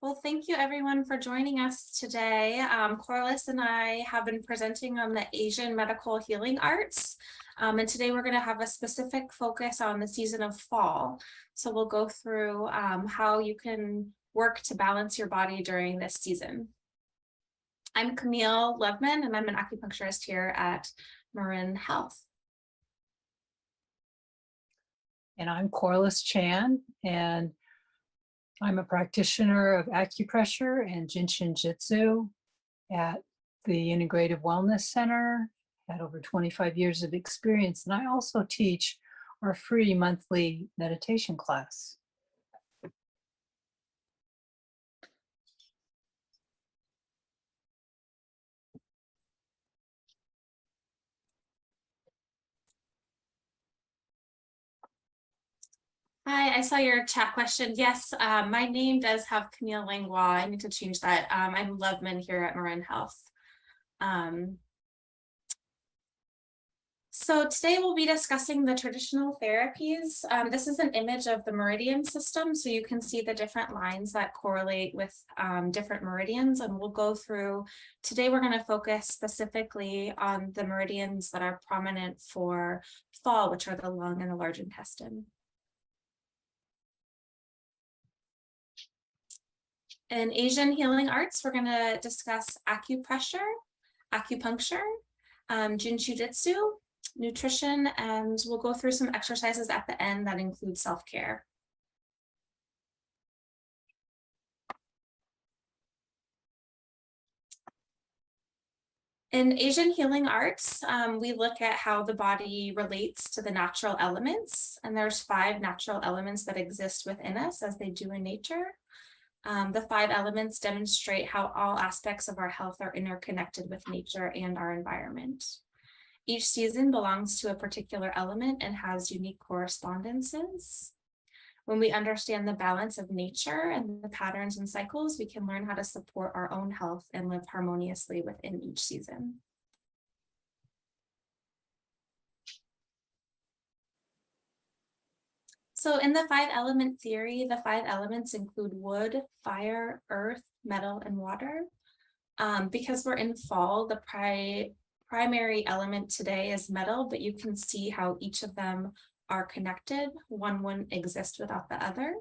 Well, thank you everyone for joining us today. Corliss and I have been presenting on the Asian medical healing arts. And today we're going to have a specific focus on the season of fall. So we'll go through how you can work to balance your body during this season. I'm Camille Loveman, and I'm an acupuncturist here at Marin Health. And I'm Corliss Chan, and I'm a practitioner of acupressure and Jinshin Jitsu at the Integrative Wellness Center. Had over 25 years of experience, and I also teach our free monthly meditation class. Hi, I saw your chat question. Yes, my name does have Camille Langlois. I need to change that. I'm Loveman here at Marin Health. So today we'll be discussing the traditional therapies. This is an image of the meridian system, so you can see the different lines that correlate with different meridians, and we'll go through. Today we're going to focus specifically on the meridians that are prominent for fall, which are the lung and the large intestine. In Asian healing arts, we're going to discuss acupressure, acupuncture, Jinshin-jitsu, nutrition, and we'll go through some exercises at the end that include self-care. In Asian healing arts, we look at how the body relates to the natural elements, and there's 5 natural elements that exist within us as they do in nature. The 5 elements demonstrate how all aspects of our health are interconnected with nature and our environment. Each season belongs to a particular element and has unique correspondences. When we understand the balance of nature and the patterns and cycles, we can learn how to support our own health and live harmoniously within each season. So in the 5 element theory, the 5 elements include wood, fire, earth, metal, and water. Because we're in fall, the primary element today is metal, but you can see how each of them are connected. One wouldn't exist without the other.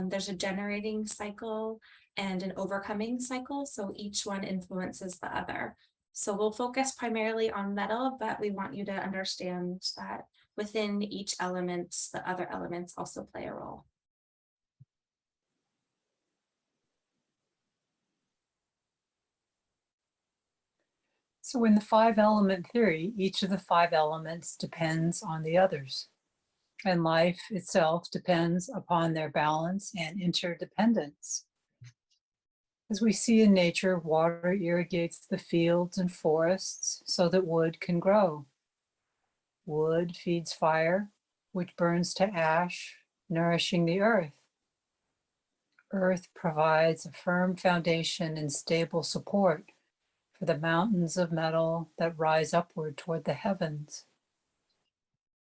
There's a generating cycle and an overcoming cycle, so each one influences the other. So we'll focus primarily on metal, but we want you to understand that within each element, the other elements also play a role. So in the 5 element theory, each of the 5 elements depends on the others, and life itself depends upon their balance and interdependence. As we see in nature, water irrigates the fields and forests so that wood can grow. Wood feeds fire, which burns to ash, nourishing the earth. Earth provides a firm foundation and stable support for the mountains of metal that rise upward toward the heavens.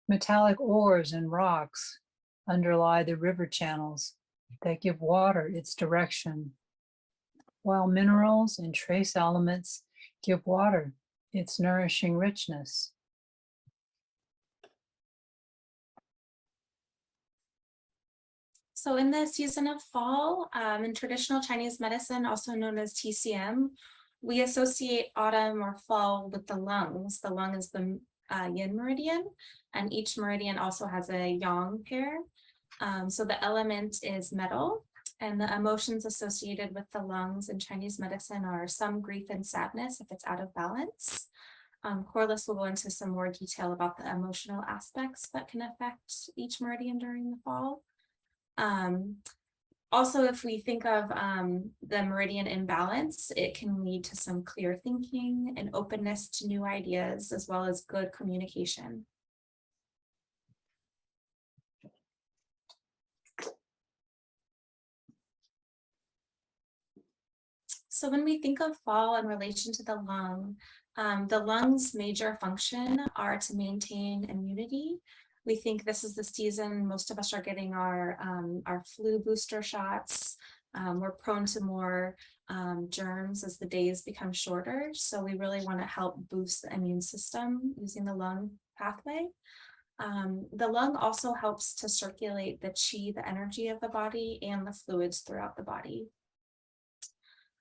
Metallic ores and rocks underlie the river channels that give water its direction, while minerals and trace elements give water its nourishing richness. So in the season of fall, in traditional Chinese medicine, also known as TCM, we associate autumn or fall with the lungs. The lung is the yin meridian, and each meridian also has a yang pair. So the element is metal, and the emotions associated with the lungs in Chinese medicine are some grief and sadness if it's out of balance. Corliss will go into some more detail about the emotional aspects that can affect each meridian during the fall. Also, if we think of the meridian imbalance, it can lead to some clear thinking and openness to new ideas, as well as good communication. So when we think of fall in relation to the lung's major function are to maintain immunity. We think this is the season most of us are getting our flu booster shots. We're prone to more germs as the days become shorter. So we really want to help boost the immune system using the lung pathway. The lung also helps to circulate the qi, the energy of the body, and the fluids throughout the body.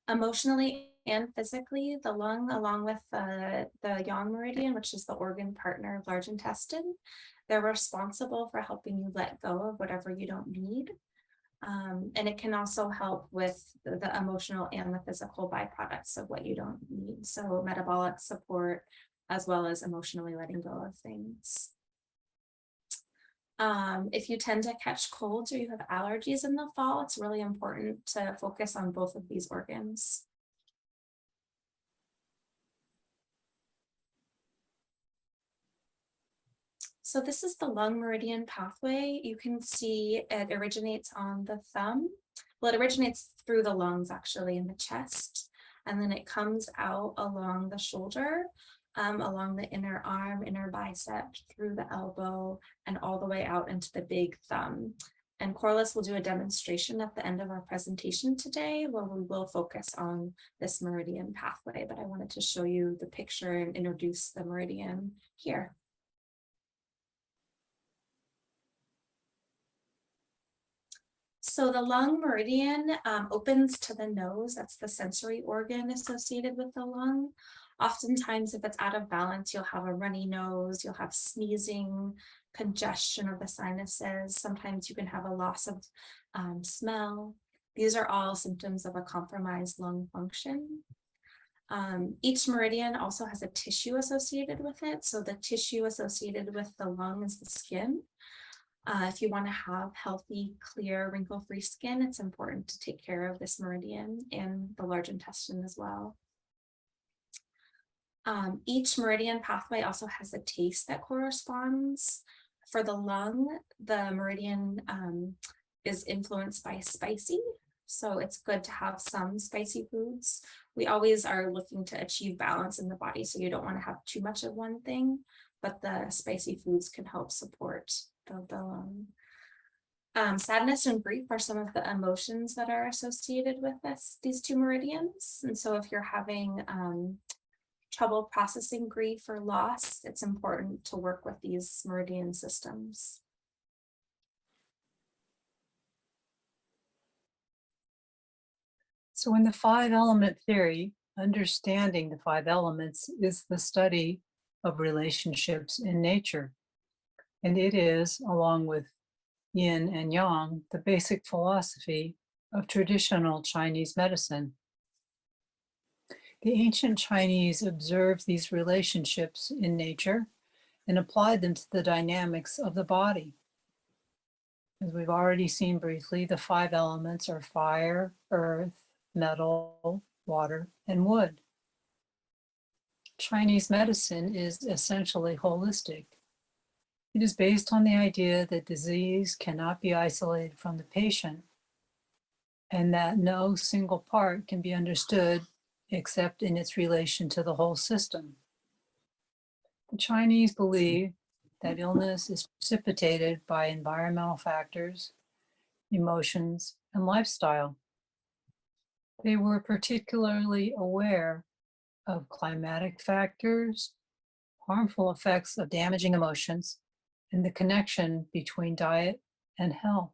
Emotionally and physically, the lung, along with the yang meridian, which is the organ partner of large intestine, they're responsible for helping you let go of whatever you don't need. And it can also help with the emotional and the physical byproducts of what you don't need. So metabolic support, as well as emotionally letting go of things. If you tend to catch colds or you have allergies in the fall, it's really important to focus on both of these organs. So this is the lung meridian pathway. You can see it originates on the thumb. Well, it originates through the lungs, actually, in the chest, and then it comes out along the shoulder, along the inner arm, inner bicep, through the elbow, and all the way out into the big thumb. And Corliss will do a demonstration at the end of our presentation today where we will focus on this meridian pathway, but I wanted to show you the picture and introduce the meridian here. So the lung meridian opens to the nose. That's the sensory organ associated with the lung. Oftentimes, if it's out of balance, you'll have a runny nose, you'll have sneezing, congestion of the sinuses. Sometimes you can have a loss of smell. These are all symptoms of a compromised lung function. Each meridian also has a tissue associated with it. So the tissue associated with the lung is the skin. If you want to have healthy, clear, wrinkle-free skin, it's important to take care of this meridian and the large intestine as well. Each meridian pathway also has a taste that corresponds. For the lung, the meridian is influenced by spicy, so it's good to have some spicy foods. We always are looking to achieve balance in the body, so you don't want to have too much of one thing, but the spicy foods can help support the lung. Sadness and grief are some of the emotions that are associated with these two meridians. And so if you're having trouble processing grief or loss, it's important to work with these meridian systems. So in the five element theory, understanding the five elements is the study of relationships in nature. And it is, along with yin and yang, the basic philosophy of traditional Chinese medicine. The ancient Chinese observed these relationships in nature and applied them to the dynamics of the body. As we've already seen briefly, the five elements are fire, earth, metal, water, and wood. Chinese medicine is essentially holistic. It is based on the idea that disease cannot be isolated from the patient and that no single part can be understood except in its relation to the whole system. The Chinese believe that illness is precipitated by environmental factors, emotions, and lifestyle. They were particularly aware of climatic factors, harmful effects of damaging emotions, and the connection between diet and health.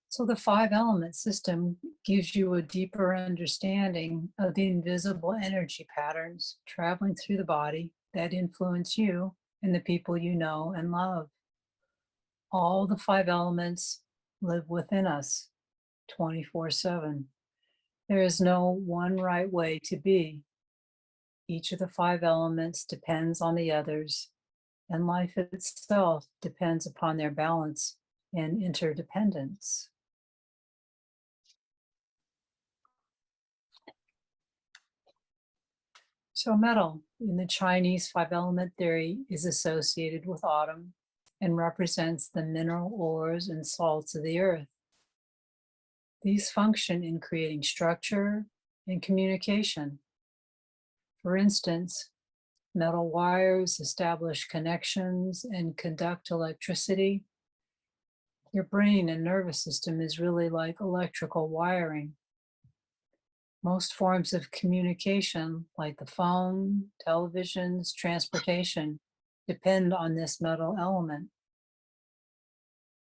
So the five element system gives you a deeper understanding of the invisible energy patterns traveling through the body that influence you and the people you know and love. All the five elements live within us 24/7. There is no one right way to be. Each of the five elements depends on the others, and life itself depends upon their balance and interdependence. So metal in the Chinese five element theory is associated with autumn and represents the mineral ores and salts of the earth. These function in creating structure and communication. For instance, Metal wires establish connections and conduct electricity. Your brain and nervous system is really like electrical wiring. Most forms of communication, like the phone, televisions, transportation, depend on this metal element.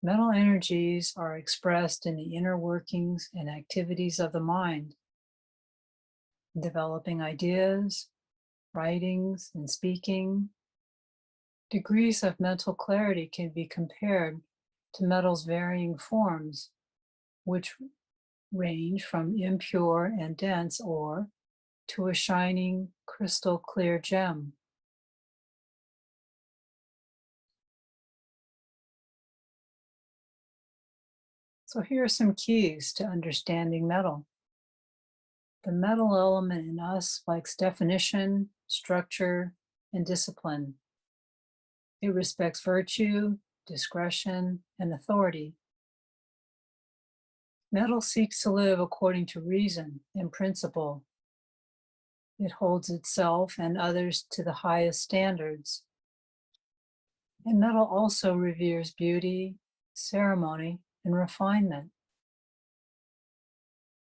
Mental energies are expressed in the inner workings and activities of the mind, developing ideas, writings, and speaking. Degrees of mental clarity can be compared to metal's varying forms, which range from impure and dense ore to a shining, crystal clear gem. So here are some keys to understanding metal. The metal element in us likes definition, structure, and discipline. It respects virtue, discretion, and authority. Metal seeks to live according to reason and principle. It holds itself and others to the highest standards. And metal also reveres beauty, ceremony, and refinement.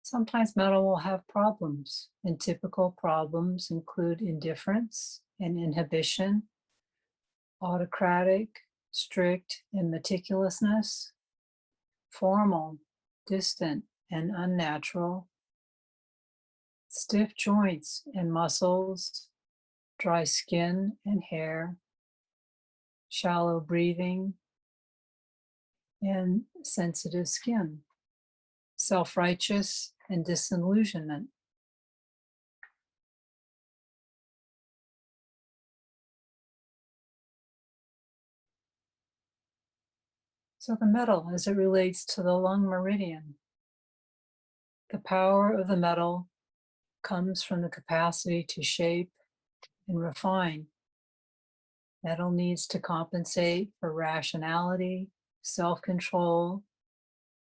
Sometimes metal will have problems, and typical problems include indifference and inhibition, autocratic, strict, and meticulousness, formal, distant, and unnatural, stiff joints and muscles, dry skin and hair, shallow breathing, and sensitive skin, self-righteous and disillusionment. So the metal as it relates to the lung meridian. The power of the metal comes from the capacity to shape and refine. Metal needs to compensate for rationality, self-control,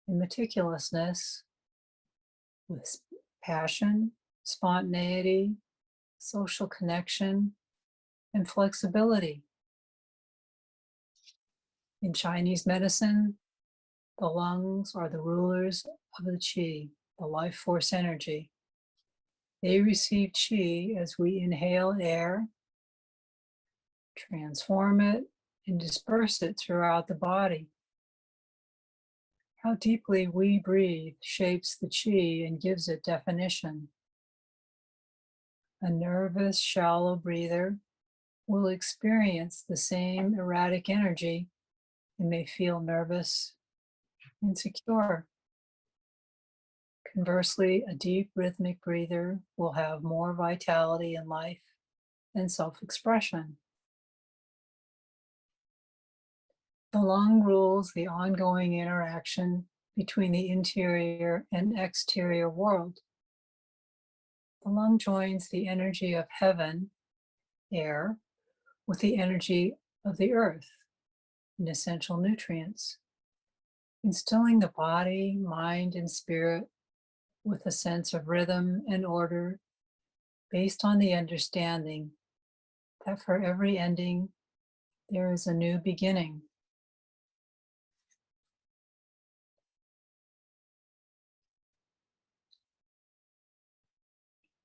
and meticulousness with passion, spontaneity, social connection, and flexibility. In Chinese medicine, the lungs are the rulers of the qi, the life force energy. They receive qi as we inhale air, transform it, and disperse it throughout the body. How deeply we breathe shapes the qi and gives it definition. A nervous, shallow breather will experience the same erratic energy and may feel nervous, insecure. Conversely, a deep rhythmic breather will have more vitality in life and self-expression. The lung rules the ongoing interaction between the interior and exterior world. The lung joins the energy of heaven, air, with the energy of the earth and essential nutrients, instilling the body, mind, and spirit with a sense of rhythm and order based on the understanding that for every ending, there is a new beginning.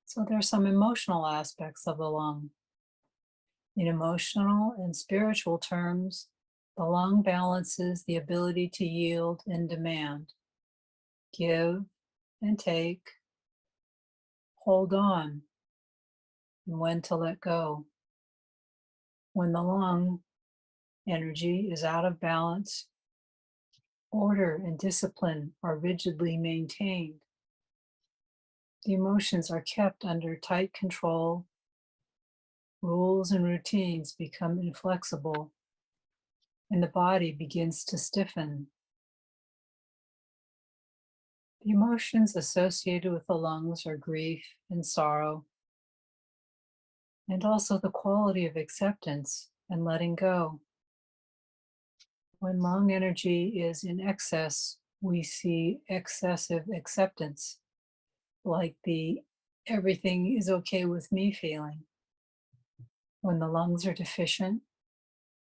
So there are some emotional aspects of the lung. In emotional and spiritual terms, the lung balances the ability to yield and demand, give and take, hold on, and when to let go. When the lung energy is out of balance, order and discipline are rigidly maintained. The emotions are kept under tight control. Rules and routines become inflexible, and the body begins to stiffen. The emotions associated with the lungs are grief and sorrow, and also the quality of acceptance and letting go. When lung energy is in excess, we see excessive acceptance, like the everything is okay with me feeling. When the lungs are deficient,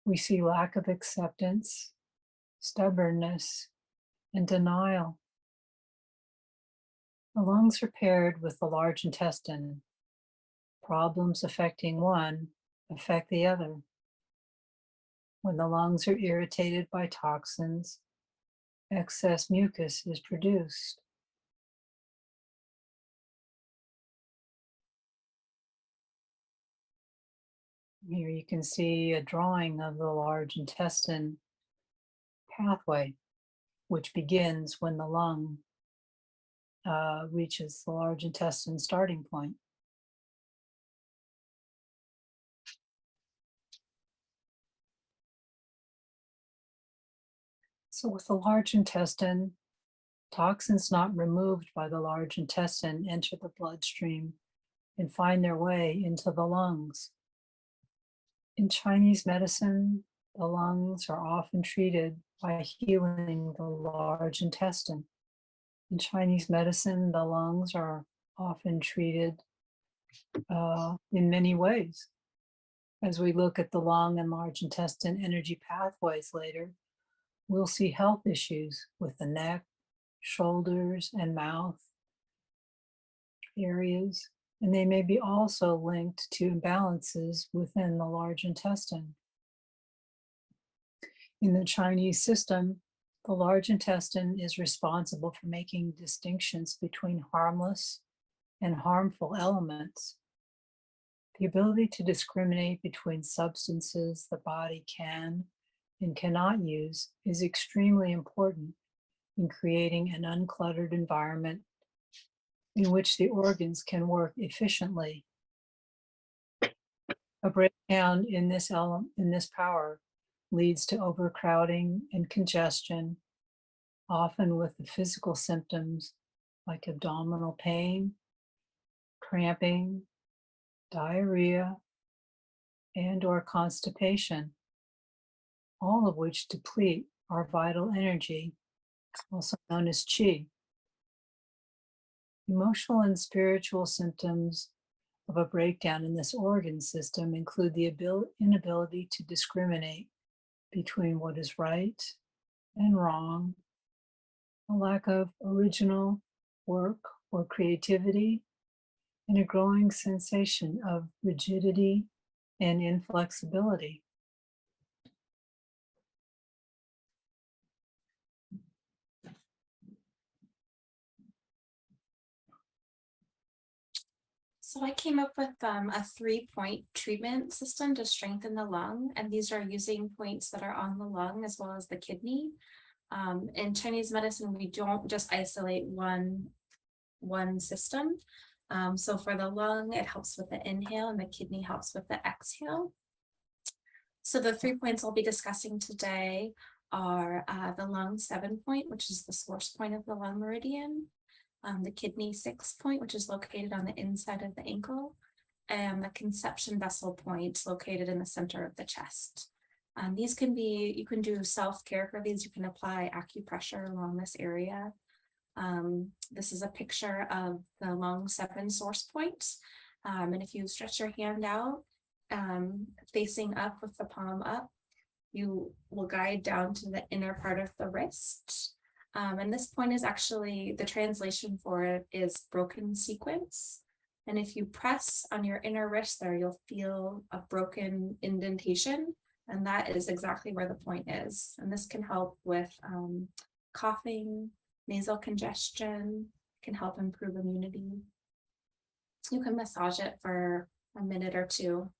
we see lack of acceptance, stubbornness, and denial. The lungs are paired with the large intestine. Problems affecting one affect the other. When the lungs are irritated by toxins, excess mucus is produced. Here you can see a drawing of the large intestine pathway, which begins when the lung reaches the large intestine starting point. So with the large intestine, toxins not removed by the large intestine enter the bloodstream and find their way into the lungs. In Chinese medicine, the lungs are often treated by healing the large intestine. In Chinese medicine, the lungs are often treated in many ways. As we look at the lung and large intestine energy pathways later, we'll see health issues with the neck, shoulders, and mouth areas, and they may be also linked to imbalances within the large intestine. In the Chinese system, the large intestine is responsible for making distinctions between harmless and harmful elements. The ability to discriminate between substances the body can and cannot use is extremely important in creating an uncluttered environment in which the organs can work efficiently. A breakdown in this power leads to overcrowding and congestion, often with the physical symptoms like abdominal pain, cramping, diarrhea, and/or constipation, all of which deplete our vital energy, also known as qi. Emotional and spiritual symptoms of a breakdown in this organ system include the inability to discriminate between what is right and wrong, a lack of original work or creativity, and a growing sensation of rigidity and inflexibility. So I came up with a 3-point treatment system to strengthen the lung, and these are using points that are on the lung as well as the kidney. In Chinese medicine, we don't just isolate one system. So for the lung, it helps with the inhale, and the kidney helps with the exhale. So the 3 points I'll be discussing today are the lung 7-point, which is the source point of the lung meridian, the kidney 6-point, which is located on the inside of the ankle, and the conception vessel point located in the center of the chest. These can be, you can do self-care for these. You can apply acupressure along this area. This is a picture of the lung 7 source point. And if you stretch your hand out, facing up with the palm up, you will guide down to the inner part of the wrist. And this point is actually, the translation for it is broken sequence. And if you press on your inner wrist there, you'll feel a broken indentation. And that is exactly where the point is. And this can help with coughing, nasal congestion, can help improve immunity. You can massage it for a minute or two.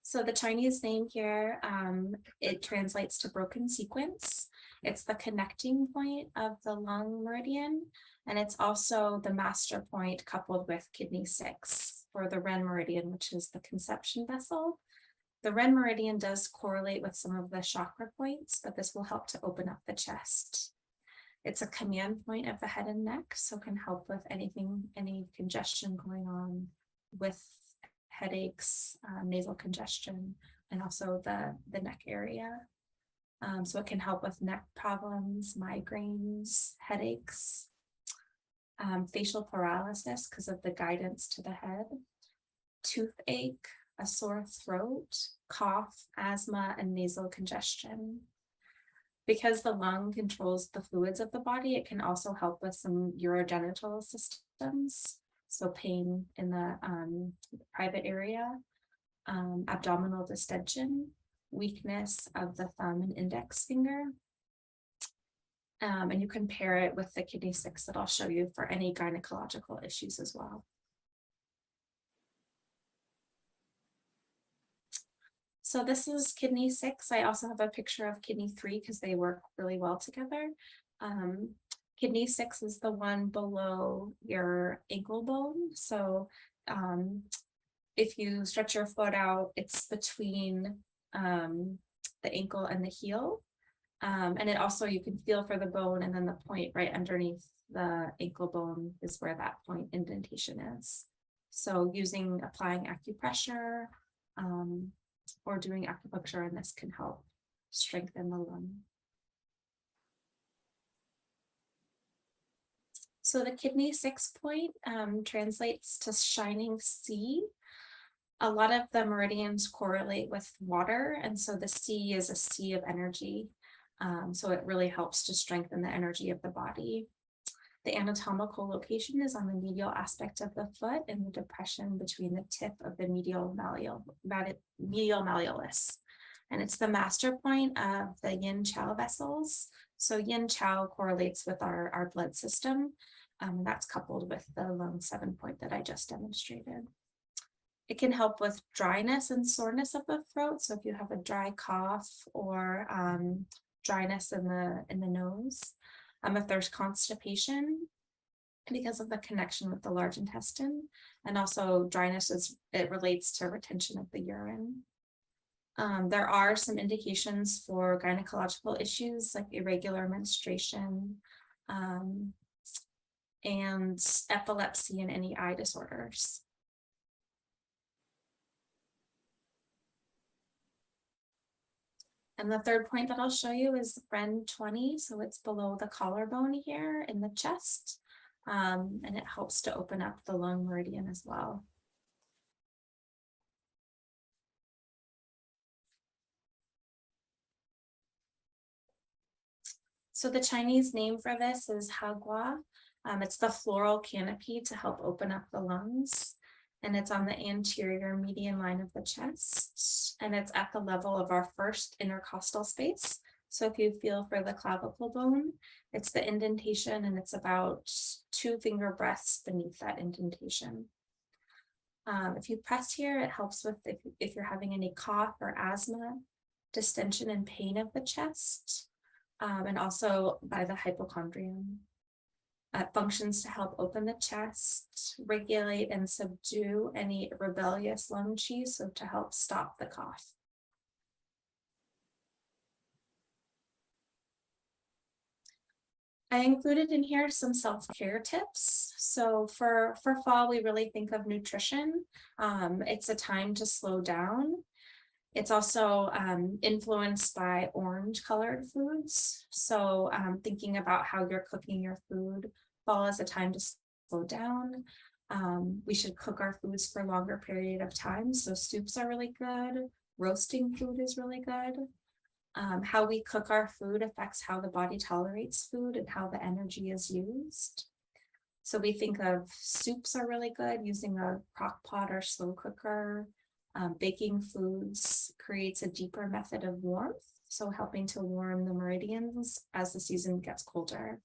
So the Chinese name here, it translates to broken sequence. It's the connecting point of the lung meridian, and it's also the master point coupled with kidney 6 for the Ren meridian, which is the conception vessel. The Ren meridian does correlate with some of the chakra points, but this will help to open up the chest. It's a command point of the head and neck, so can help with any congestion going on with headaches, nasal congestion, and also the neck area. So it can help with neck problems, migraines, headaches. facial paralysis because of the guidance to the head, toothache, a sore throat, cough, asthma, and nasal congestion. Because the lung controls the fluids of the body, it can also help with some urogenital systems, so pain in the private area, abdominal distension, weakness of the thumb and index finger. And you can pair it with the kidney 6 that I'll show you for any gynecological issues as well. So this is kidney 6. I also have a picture of kidney 3 because they work really well together. Kidney 6 is the one below your ankle bone. So if you stretch your foot out, it's between the ankle and the heel. And it also, you can feel for the bone, and then the point right underneath the ankle bone is where that point indentation is. So applying acupressure or doing acupuncture, and this can help strengthen the lung. So the kidney 6 point translates to shining sea. A lot of the meridians correlate with water, and so the sea is a sea of energy. So it really helps to strengthen the energy of the body. The anatomical location is on the medial aspect of the foot in the depression between the tip of the medial malleolus. And it's the master point of the yin-chao vessels. So yin-chao correlates with our blood system. That's coupled with the lung 7 point that I just demonstrated. It can help with dryness and soreness of the throat. So if you have a dry cough or dryness in the nose, if there's constipation because of the connection with the large intestine, and also dryness it relates to retention of the urine. There are some indications for gynecological issues like irregular menstruation and epilepsy and any eye disorders. And the third point that I'll show you is Ren 20. So it's below the collarbone here in the chest. And it helps to open up the lung meridian as well. So the Chinese name for this is Hagua. It's the floral canopy to help open up the lungs. And it's on the anterior median line of the chest. And it's at the level of our first intercostal space. So if you feel for the clavicle bone, it's the indentation, and it's about 2 finger breadths beneath that indentation. If you press here, it helps with if you're having any cough or asthma, distension and pain of the chest, and also by the hypochondrium. It functions to help open the chest, regulate and subdue any rebellious lung qi, so to help stop the cough. I included in here some self-care tips. So for fall, we really think of nutrition. It's a time to slow down. It's also influenced by orange colored foods. So thinking about how you're cooking your food, fall is a time to slow down. We should cook our foods for a longer period of time. So soups are really good. Roasting food is really good. How we cook our food affects how the body tolerates food and how the energy is used. So we think of soups are really good, using a crock pot or slow cooker. Baking foods creates a deeper method of warmth, so helping to warm the meridians as the season gets colder.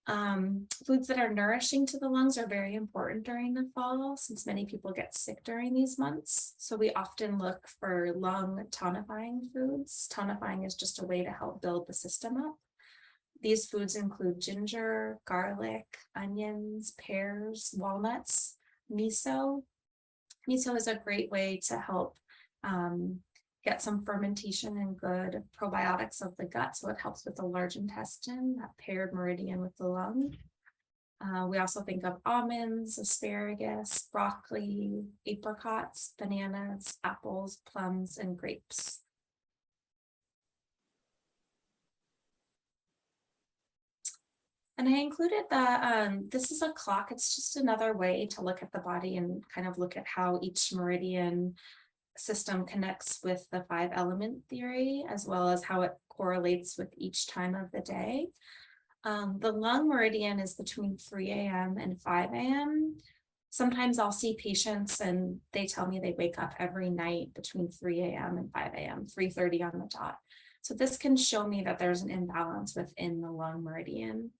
Foods that are nourishing to the lungs are very important during the fall, since many people get sick during these months. So we often look for lung tonifying foods. Tonifying is just a way to help build the system up. These foods include ginger, garlic, onions, pears, walnuts, miso. Miso is a great way to help get some fermentation and good probiotics of the gut. So it helps with the large intestine, that paired meridian with the lung. We also think of almonds, asparagus, broccoli, apricots, bananas, apples, plums, and grapes. And I included that this is a clock. It's just another way to look at the body and kind of look at how each meridian system connects with the five element theory, as well as how it correlates with each time of the day. The lung meridian is between 3 a.m. and 5 a.m. Sometimes I'll see patients and they tell me they wake up every night between 3 a.m. and 5 a.m., 3:30 on the dot. So this can show me that there's an imbalance within the lung meridian.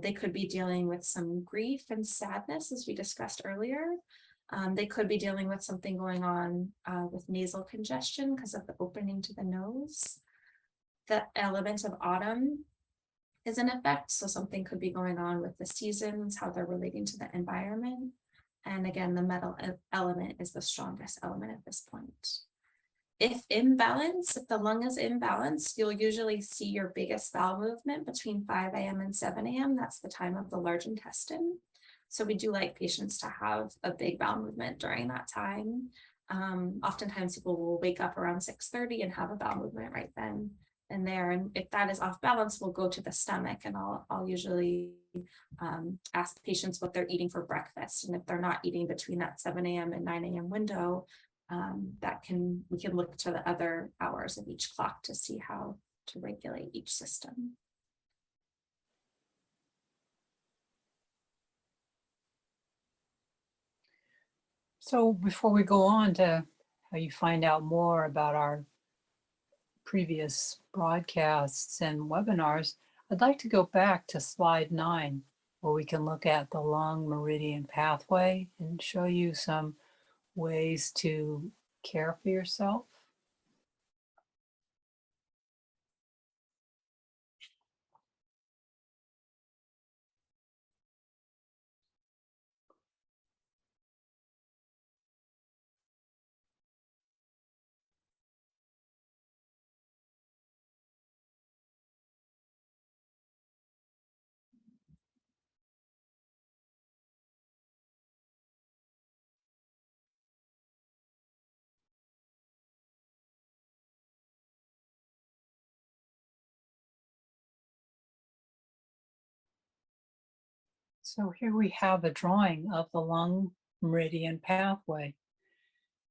They could be dealing with some grief and sadness, as we discussed earlier. They could be dealing with something going on with nasal congestion because of the opening to the nose. The element of autumn is in effect, so something could be going on with the seasons, how they're relating to the environment. And again, the metal element is the strongest element at this point. If the lung is imbalanced, you'll usually see your biggest bowel movement between 5 a.m. and 7 a.m. That's the time of the large intestine. So we do like patients to have a big bowel movement during that time. Oftentimes people will wake up around 6:30 and have a bowel movement right then and there. And if that is off balance, we'll go to the stomach, and I'll usually ask patients what they're eating for breakfast. And if they're not eating between that 7 a.m. and 9 a.m. window, we can look to the other hours of each clock to see how to regulate each system. So before we go on to how you find out more about our previous broadcasts and webinars, I'd like to go back to slide 9, where we can look at the lung meridian pathway and show you some ways to care for yourself. So here we have a drawing of the lung meridian pathway.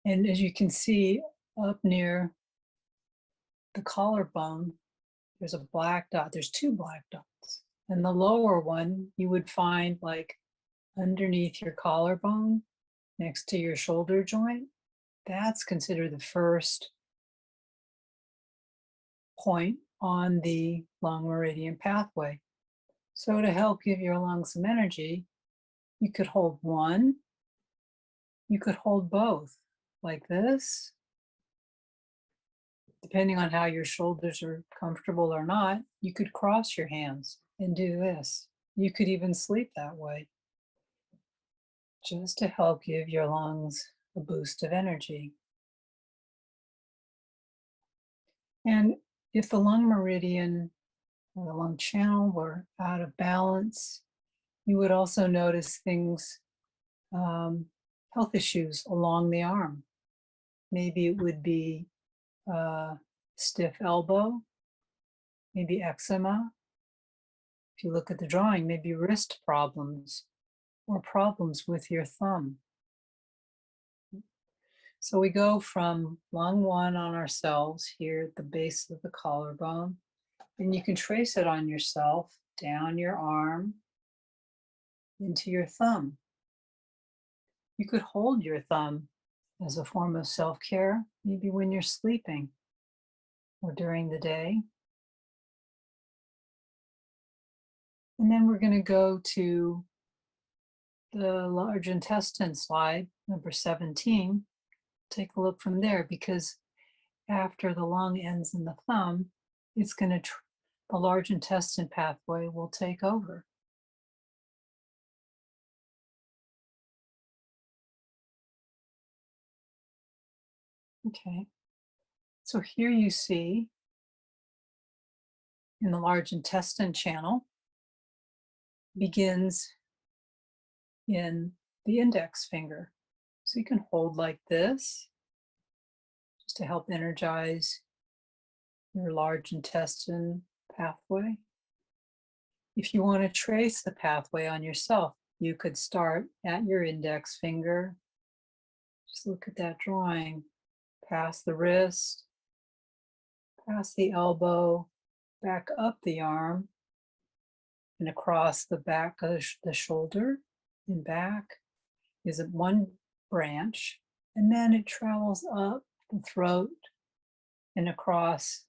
And as you can see up near the collarbone, there's a black dot. There's two black dots. And the lower one you would find like underneath your collarbone, next to your shoulder joint. That's considered the first point on the lung meridian pathway. So to help give your lungs some energy, you could hold one, you could hold both like this. Depending on how your shoulders are comfortable or not, you could cross your hands and do this. You could even sleep that way, just to help give your lungs a boost of energy. And if the lung meridian or the lung channel were out of balance, you would also notice things, health issues along the arm. Maybe it would be stiff elbow, maybe eczema. If you look at the drawing, maybe wrist problems or problems with your thumb. So we go from lung 1 on ourselves here at the base of the collarbone, and you can trace it on yourself down your arm into your thumb. You could hold your thumb as a form of self-care, maybe when you're sleeping or during the day. And then we're going to go to the large intestine slide, number 17. Take a look from there, because after the lung ends in the thumb, it's going to, the large intestine pathway will take over. Okay, so here you see in the large intestine channel begins in the index finger. So you can hold like this just to help energize your large intestine pathway. If you want to trace the pathway on yourself, you could start at your index finger. Just look at that drawing, past the wrist, past the elbow, back up the arm, and across the back of the shoulder and back is one branch, and then it travels up the throat and across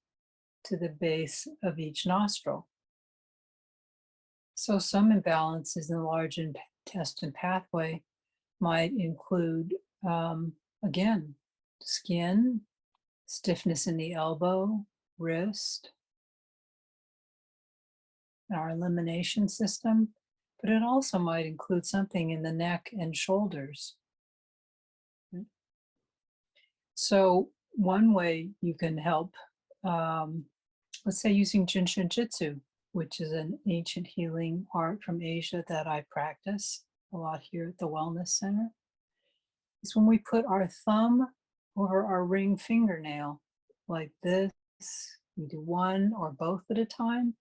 to the base of each nostril. So some imbalances in the large intestine pathway might include, again, skin, stiffness in the elbow, wrist, our elimination system, but it also might include something in the neck and shoulders. So one way you can help, let's say using Jinshin Jitsu, which is an ancient healing art from Asia that I practice a lot here at the Wellness Center, is when we put our thumb over our ring fingernail like this, we do one or both at a time.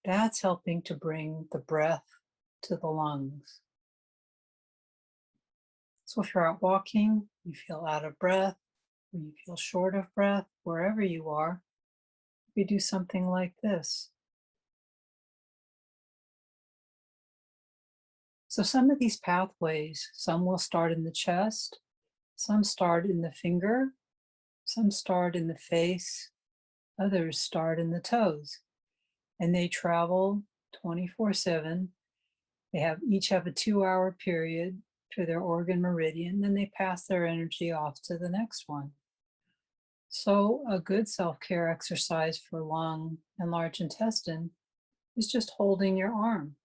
That's helping to bring the breath to the lungs. So if you're out walking, you feel out of breath, or you feel short of breath, wherever you are, we do something like this. So some of these pathways, some will start in the chest, some start in the finger, some start in the face, others start in the toes, and they travel 24/7. They each have a 2-hour period for their organ meridian, then they pass their energy off to the next one. So a good self-care exercise for lung and large intestine is just holding your arm.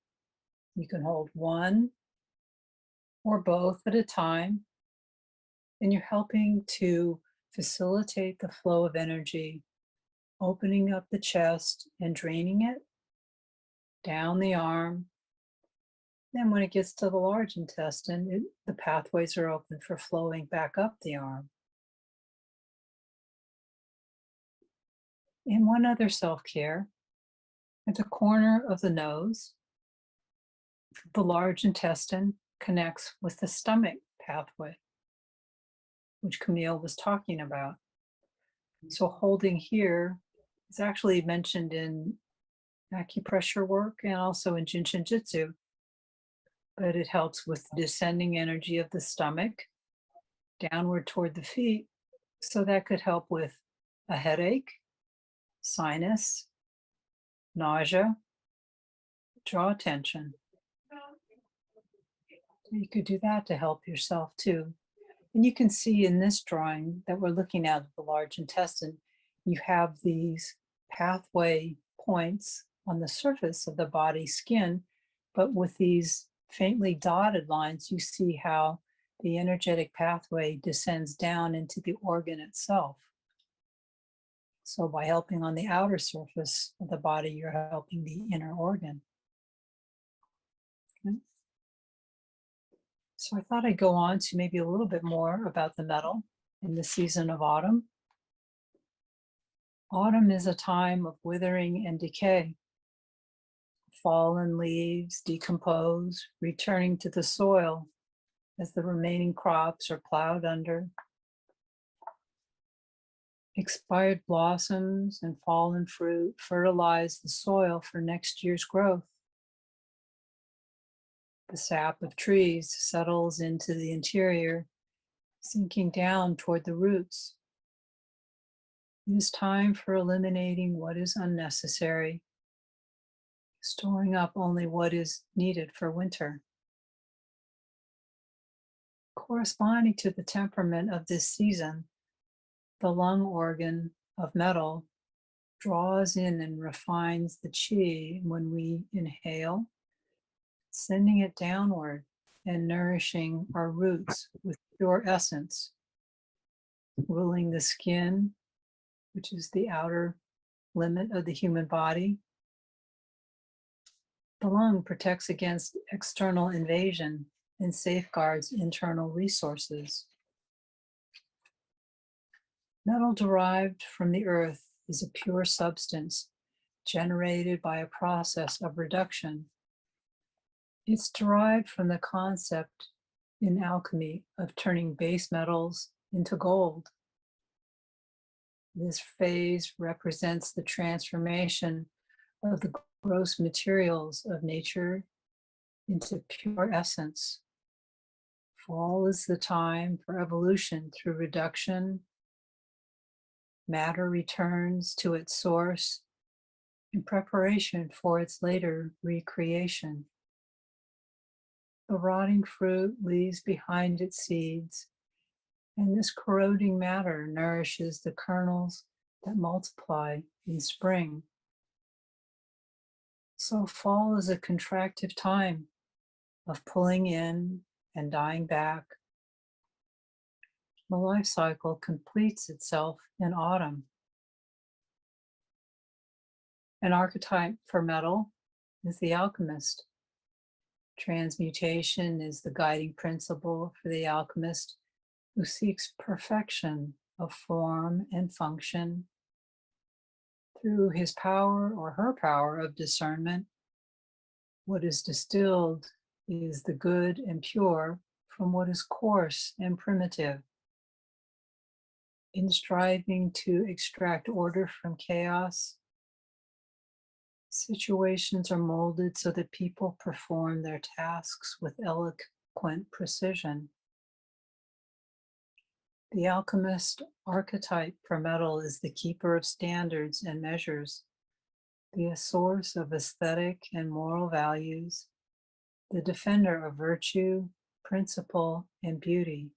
You can hold one or both at a time, and you're helping to facilitate the flow of energy, opening up the chest and draining it down the arm. Then when it gets to the large intestine, the pathways are open for flowing back up the arm. And one other self-care, at the corner of the nose, the large intestine connects with the stomach pathway, which Camille was talking about. So holding here is actually mentioned in acupressure work and also in Jinshin Jitsu, but it helps with the descending energy of the stomach downward toward the feet. So that could help with a headache, sinus, nausea, jaw tension. You could do that to help yourself too. And you can see in this drawing that we're looking at the large intestine, you have these pathway points on the surface of the body skin, but with these faintly dotted lines, you see how the energetic pathway descends down into the organ itself. So by helping on the outer surface of the body, you're helping the inner organ. Okay. So I thought I'd go on to maybe a little bit more about the metal in the season of autumn. Autumn is a time of withering and decay. Fallen leaves decompose, returning to the soil as the remaining crops are plowed under. Expired blossoms and fallen fruit fertilize the soil for next year's growth. The sap of trees settles into the interior, sinking down toward the roots. It is time for eliminating what is unnecessary, storing up only what is needed for winter. Corresponding to the temperament of this season, the lung organ of metal draws in and refines the chi when we inhale, sending it downward and nourishing our roots with pure essence, ruling the skin, which is the outer limit of the human body. The lung protects against external invasion and safeguards internal resources. Metal derived from the earth is a pure substance generated by a process of reduction. It's derived from the concept in alchemy of turning base metals into gold. This phase represents the transformation of the gross materials of nature into pure essence. Fall is the time for evolution through reduction. Matter returns to its source in preparation for its later recreation. The rotting fruit leaves behind its seeds, and this corroding matter nourishes the kernels that multiply in spring. So fall is a contractive time of pulling in and dying back. The life cycle completes itself in autumn. An archetype for metal is the alchemist. Transmutation is the guiding principle for the alchemist who seeks perfection of form and function. Through his power or her power of discernment, what is distilled is the good and pure from what is coarse and primitive. In striving to extract order from chaos, situations are molded so that people perform their tasks with eloquent precision. The alchemist archetype for metal is the keeper of standards and measures, the source of aesthetic and moral values, the defender of virtue, principle, and beauty,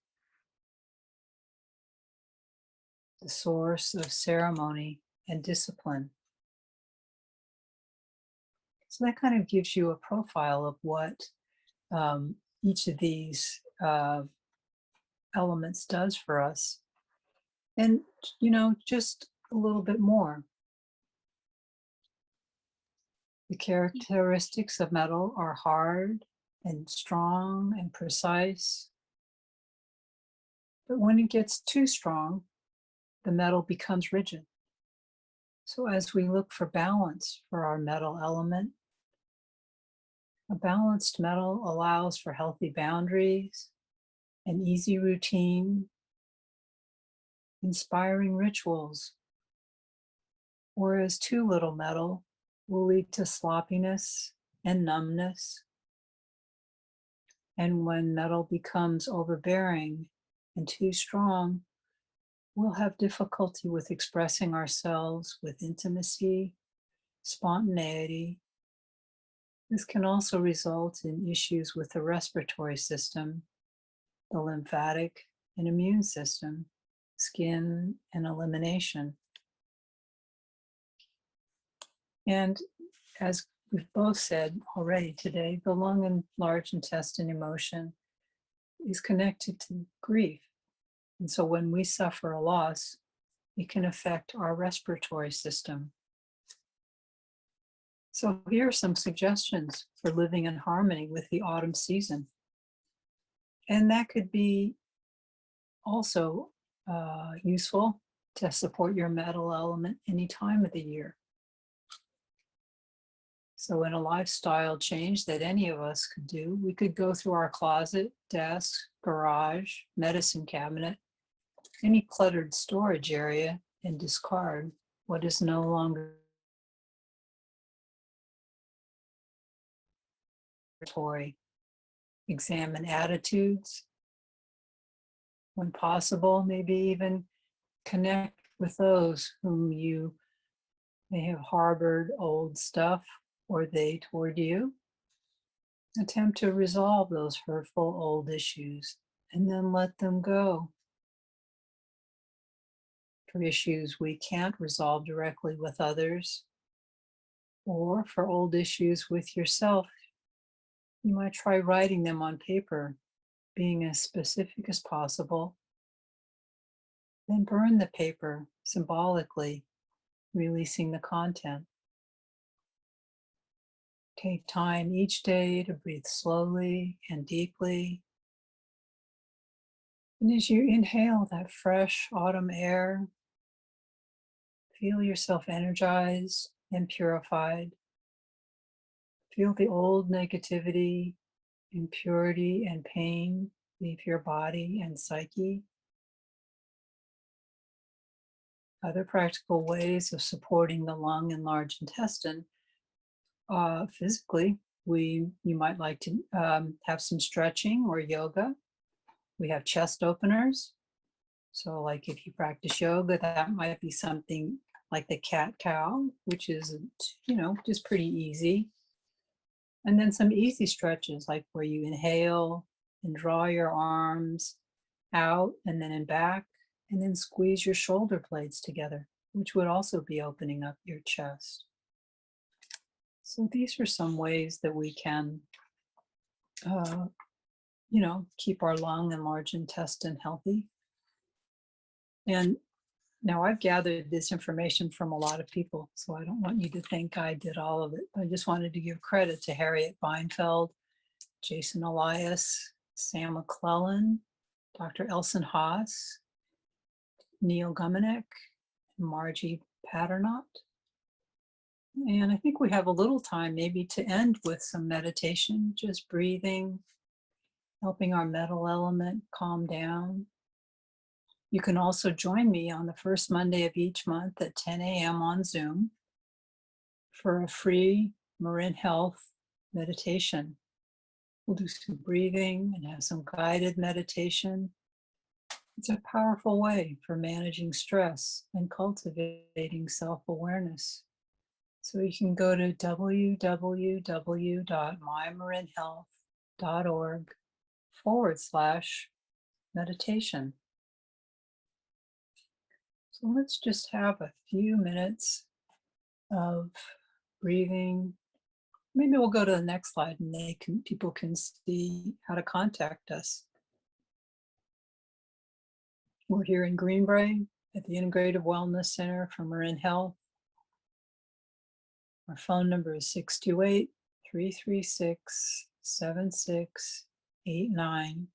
the source of ceremony and discipline. So that kind of gives you a profile of what each of these elements does for us. And, just a little bit more. The characteristics of metal are hard and strong and precise. But when it gets too strong, the metal becomes rigid. So as we look for balance for our metal element, a balanced metal allows for healthy boundaries, an easy routine, inspiring rituals, whereas too little metal will lead to sloppiness and numbness. And when metal becomes overbearing and too strong, we'll have difficulty with expressing ourselves with intimacy, spontaneity. This can also result in issues with the respiratory system, the lymphatic and immune system, skin, and elimination. And as we've both said already today, the lung and large intestine emotion is connected to grief. And so when we suffer a loss, it can affect our respiratory system. So here are some suggestions for living in harmony with the autumn season. And that could be also useful to support your metal element any time of the year. So in a lifestyle change that any of us could do, we could go through our closet, desk, garage, medicine cabinet, any cluttered storage area, and discard what is no longer inventory. Examine attitudes. When possible, maybe even connect with those whom you may have harbored old stuff or they toward you. Attempt to resolve those hurtful old issues and then let them go. For issues we can't resolve directly with others, or for old issues with yourself, you might try writing them on paper, being as specific as possible. Then burn the paper symbolically, releasing the content. Take time each day to breathe slowly and deeply. And as you inhale that fresh autumn air, feel yourself energized and purified. Feel the old negativity, impurity, and pain leave your body and psyche. Other practical ways of supporting the lung and large intestine physically, you might like to have some stretching or yoga. We have chest openers. So, like if you practice yoga, that might be something like the cat cow, which is, just pretty easy. And then some easy stretches, like where you inhale and draw your arms out and then in back, and then squeeze your shoulder blades together, which would also be opening up your chest. So these are some ways that we can, uh, keep our lung and large intestine healthy. And now I've gathered this information from a lot of people, so I don't want you to think I did all of it. I just wanted to give credit to Harriet Beinfeld, Jason Elias, Sam McClellan, Dr. Elson Haas, Neil Gumanek, and Margie Paternotte. And I think we have a little time maybe to end with some meditation, just breathing, helping our metal element calm down. You can also join me on the first Monday of each month at 10 a.m. on Zoom for a free Marin Health meditation. We'll do some breathing and have some guided meditation. It's a powerful way for managing stress and cultivating self-awareness. So you can go to www.mymarinhealth.org/meditation. So let's just have a few minutes of breathing. Maybe we'll go to the next slide and people can see how to contact us. We're here in Greenbrae at the Integrative Wellness Center for Marin Health. Our phone number is 628-336-7689.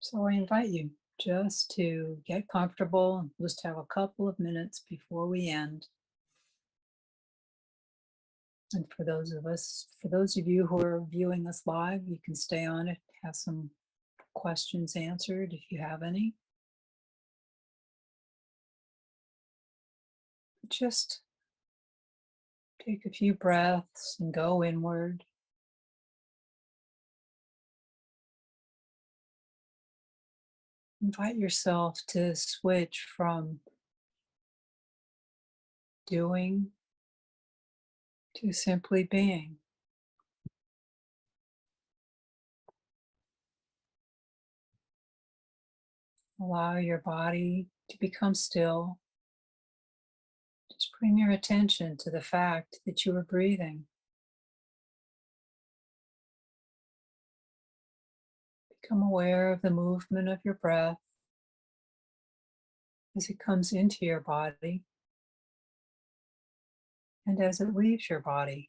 So I invite you just to get comfortable and just have a couple of minutes before we end. And for those of you who are viewing us live, you can stay on it, have some questions answered if you have any. Just take a few breaths and go inward. Invite yourself to switch from doing to simply being. Allow your body to become still. Just bring your attention to the fact that you are breathing. Become aware of the movement of your breath as it comes into your body and as it leaves your body.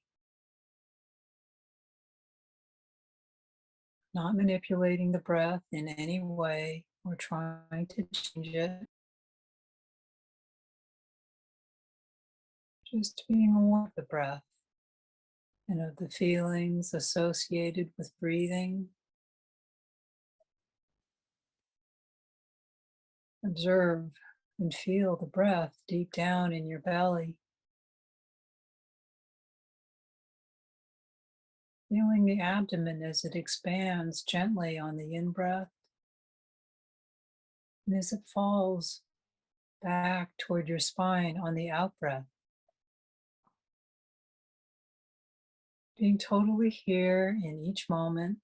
Not manipulating the breath in any way or trying to change it. Just being aware of the breath and of the feelings associated with breathing. Observe and feel the breath deep down in your belly. Feeling the abdomen as it expands gently on the in-breath and as it falls back toward your spine on the out-breath. Being totally here in each moment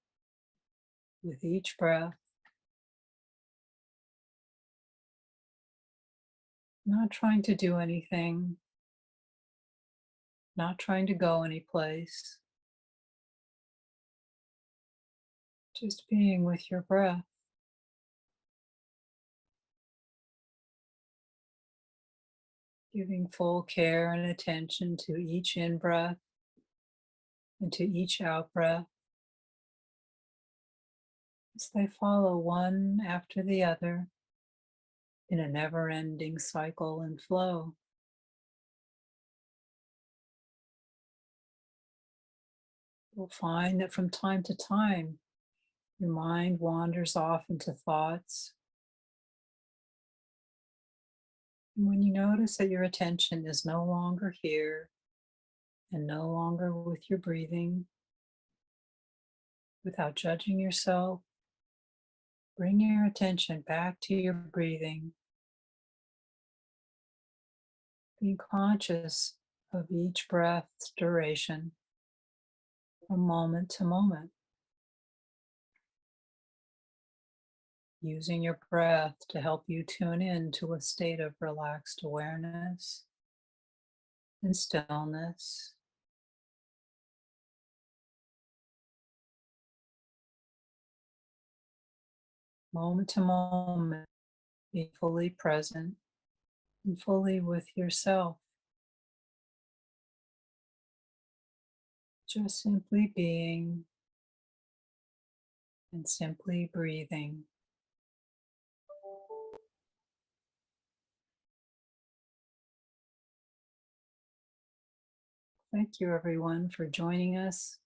with each breath. Not trying to do anything, not trying to go anyplace. Just being with your breath. Giving full care and attention to each in-breath and to each out-breath as they follow one after the other. in a never-ending cycle and flow. You'll find that from time to time, your mind wanders off into thoughts. And when you notice that your attention is no longer here and no longer with your breathing, without judging yourself, bring your attention back to your breathing, being conscious of each breath's duration from moment to moment, using your breath to help you tune in to a state of relaxed awareness and stillness. Moment to moment, be fully present and fully with yourself, just simply being and simply breathing. Thank you, everyone, for joining us.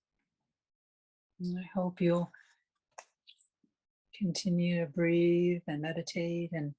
And I hope you'll continue to breathe and meditate and